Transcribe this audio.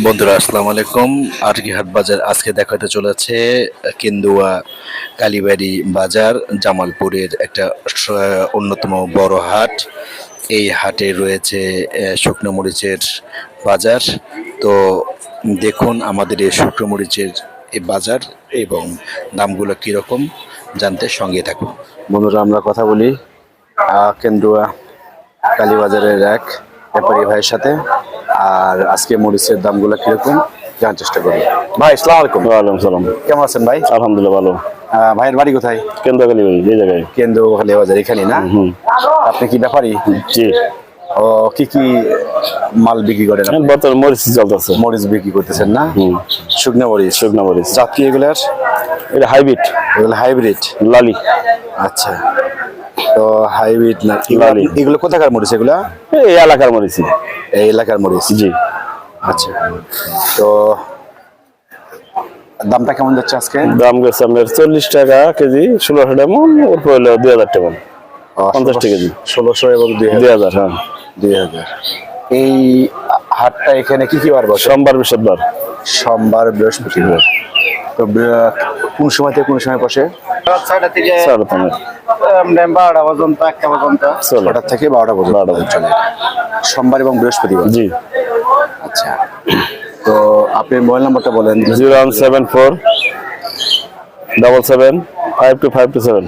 বন্ধুরা আসসালামু আলাইকুম। আরকি হাট বাজার আজকে দেখাতে চলেছে কেন্দুয়া কালীবাড়ি বাজার, জামালপুরের একটা অন্যতম বড় হাট। এই হাটে রয়েছে শুকনো মরিচের বাজার। তো দেখুন আমাদের এই শুকনো মরিচের এই বাজার এবং দামগুলো কীরকম জানতে সঙ্গে থাকুন। বন্ধুরা আমরা কথা বলি কেন্দুয়া কালীবাজারের এক ব্যাপারী ভাইয়ের সাথে, আর আজকে মরিচের দামগুলো কিরকম জানার চেষ্টা করি। ভাই আসসালামু আলাইকুম। ওয়ালাইকুম সালাম। কেমন আছেন ভাই? আলহামদুলিল্লাহ ভালো। ভাইয়ের বাড়ি কোথায়? কেন্দ্র কালীবাড়ি এই জায়গায়। কেন্দুয়া কালীবাজার এখানে না? আপনি কি ব্যাপারী? জি। ও কি কি মাল বিক্রি করেন? বর্তমানে মরিচ চলতেছে। মরিচ বিক্রি করতেছেন না? শুকনো মরিচ। শুকনা মরিচ। জাত কি এগুলার? এটা হাইব্রিড। এগুলো হাইব্রিড লালি। আচ্ছা, তো হাইব্রিড না লালি। এগুলো কোথাকার মরিচ? এগুলা এই এলাকার মরিচ। এই এলাকার মরিচ। জি। আচ্ছা, তো দামটা কেমন যাচ্ছে আজকে? দাম গেছে আপনার 40 টাকা কেজি, 1600 টাকা মন, ওর হলো 2000 টাকা মন, 50 টাকা কেজি। 1600 এবং 2000। হ্যাঁ 2000। এই হাটটা এখানে কি কি বার বসে? সোমবার বৃহস্পতিবার। সোমবার বৃহস্পতিবার। তো কোন সময় থেকে কোন সময় বসে? 6টা থেকে 6টা থেকে 12টা পর্যন্ত, 1টা পর্যন্ত। 6টা থেকে 12টা পর্যন্ত 12টা চলে সোমবার এবং বৃহস্পতিবার। জি। আচ্ছা, তো আপনি মোবাইল নাম্বারটা বলেন। 0174 77 52 527।